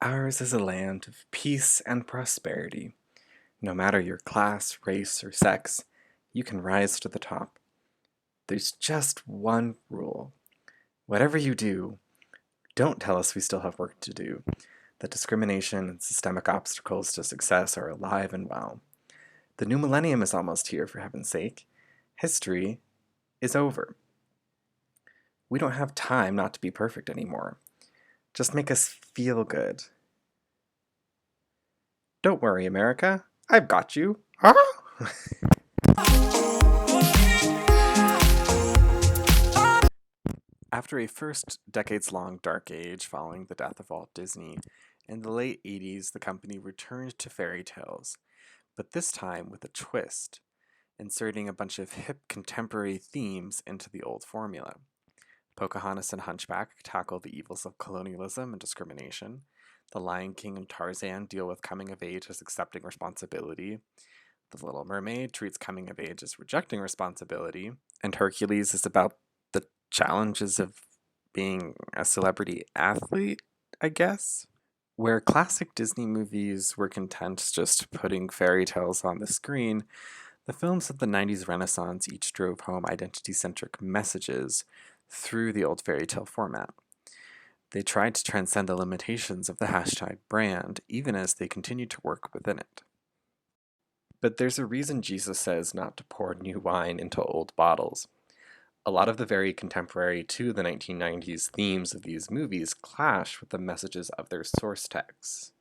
Ours is a land of peace and prosperity. No matter your class, race, or sex, you can rise to the top. There's just one rule. Whatever you do, don't tell us we still have work to do, that discrimination and systemic obstacles to success are alive and well. The new millennium is almost here, for heaven's sake. History is over. We don't have time not to be perfect anymore. Just make us feel good. Don't worry, America. I've got you. Huh? After a first decades-long dark age following the death of Walt Disney, in the late 80s the company returned to fairy tales, but this time with a twist, inserting a bunch of hip contemporary themes into the old formula. Pocahontas and Hunchback tackle the evils of colonialism and discrimination. The Lion King and Tarzan deal with coming of age as accepting responsibility. The Little Mermaid treats coming of age as rejecting responsibility. And Hercules is about the challenges of being a celebrity athlete, I guess. Where classic Disney movies were content just putting fairy tales on the screen, the films of the 90s Renaissance each drove home identity-centric messages through the old fairy tale format. They tried to transcend the limitations of the hashtag brand, even as they continued to work within it. But there's a reason Jesus says not to pour new wine into old bottles. A lot of the very contemporary to the 1990s themes of these movies clash with the messages of their source texts.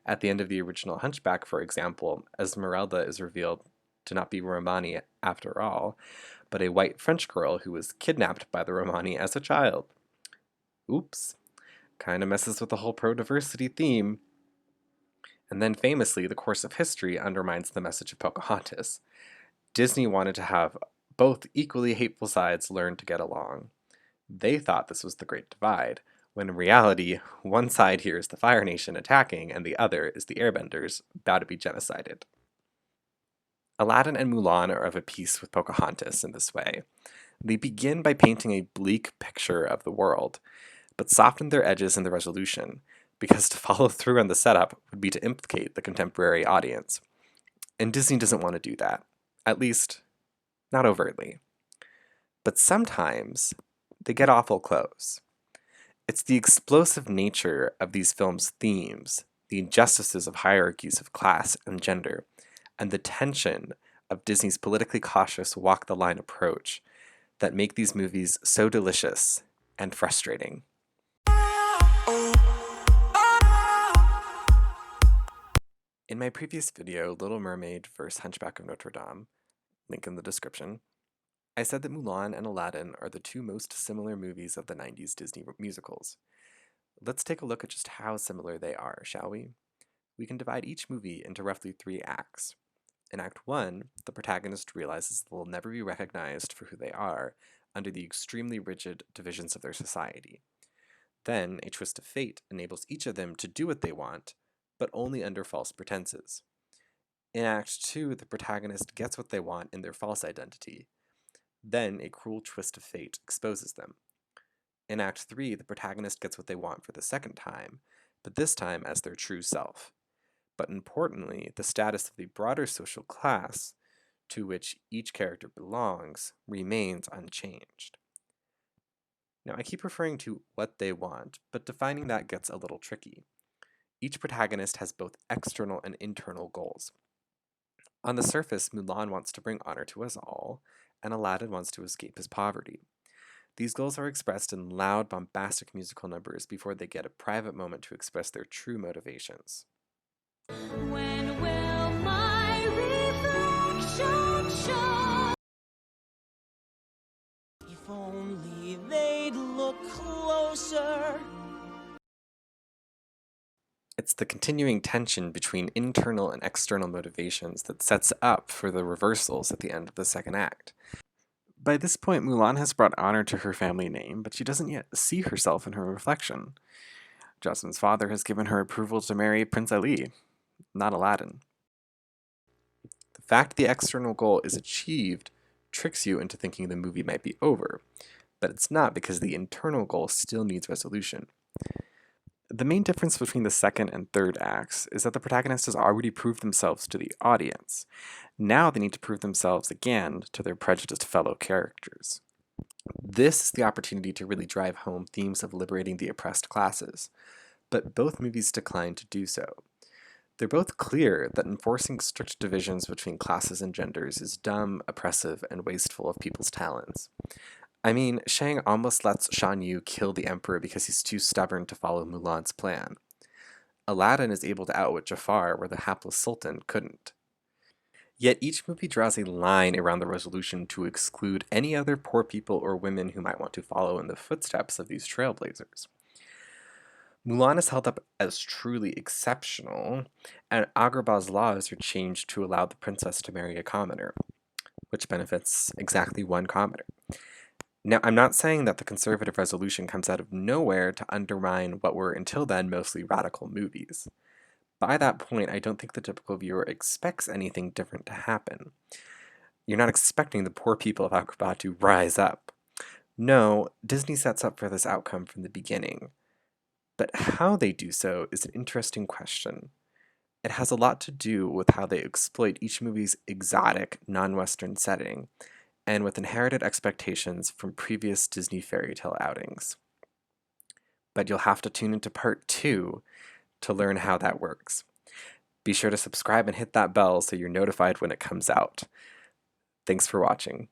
At the end of the original Hunchback, for example, Esmeralda is revealed to not be Romani after all, but a white French girl who was kidnapped by the Romani as a child. Oops. Kinda messes with the whole pro-diversity theme. And then famously, the course of history undermines the message of Pocahontas. Disney wanted to have both equally hateful sides learn to get along. They thought this was the Great Divide, when in reality, one side here is the Fire Nation attacking, and the other is the Airbenders about to be genocided. Aladdin and Mulan are of a piece with Pocahontas in this way. They begin by painting a bleak picture of the world, but soften their edges in the resolution, because to follow through on the setup would be to implicate the contemporary audience. And Disney doesn't want to do that. At least, not overtly. But sometimes, they get awful close. It's the explosive nature of these films' themes, the injustices of hierarchies of class and gender, and the tension of Disney's politically cautious walk-the-line approach that make these movies so delicious and frustrating. In my previous video, Little Mermaid vs. Hunchback of Notre Dame, link in the description, I said that Mulan and Aladdin are the two most similar movies of the 90s Disney musicals. Let's take a look at just how similar they are, shall we? We can divide each movie into roughly 3 acts. In Act 1, the protagonist realizes they'll never be recognized for who they are under the extremely rigid divisions of their society. Then, a twist of fate enables each of them to do what they want, but only under false pretenses. In Act 2, the protagonist gets what they want in their false identity. Then, a cruel twist of fate exposes them. In Act 3, the protagonist gets what they want for the second time, but this time as their true self. But importantly, the status of the broader social class to which each character belongs remains unchanged. Now, I keep referring to what they want, but defining that gets a little tricky. Each protagonist has both external and internal goals. On the surface, Mulan wants to bring honor to us all, and Aladdin wants to escape his poverty. These goals are expressed in loud, bombastic musical numbers before they get a private moment to express their true motivations. When will my reflection show? If only they'd look closer. It's the continuing tension between internal and external motivations that sets up for the reversals at the end of the second act. By this point, Mulan has brought honor to her family name, but she doesn't yet see herself in her reflection. Jasmine's father has given her approval to marry Prince Ali, not Aladdin. The fact the external goal is achieved tricks you into thinking the movie might be over, but it's not because the internal goal still needs resolution. The main difference between the second and third acts is that the protagonist has already proved themselves to the audience. Now they need to prove themselves again to their prejudiced fellow characters. This is the opportunity to really drive home themes of liberating the oppressed classes, but both movies decline to do so. They're both clear that enforcing strict divisions between classes and genders is dumb, oppressive, and wasteful of people's talents. I mean, Shang almost lets Shan Yu kill the Emperor because he's too stubborn to follow Mulan's plan. Aladdin is able to outwit Jafar where the hapless Sultan couldn't. Yet each movie draws a line around the resolution to exclude any other poor people or women who might want to follow in the footsteps of these trailblazers. Mulan is held up as truly exceptional, and Agrabah's laws are changed to allow the princess to marry a commoner, which benefits exactly one commoner. Now, I'm not saying that the conservative resolution comes out of nowhere to undermine what were until then mostly radical movies. By that point, I don't think the typical viewer expects anything different to happen. You're not expecting the poor people of Agrabah to rise up. No, Disney sets up for this outcome from the beginning. But how they do so is an interesting question. It has a lot to do with how they exploit each movie's exotic, non-Western setting, and with inherited expectations from previous Disney fairy tale outings. But you'll have to tune into part 2 to learn how that works. Be sure to subscribe and hit that bell so you're notified when it comes out. Thanks for watching.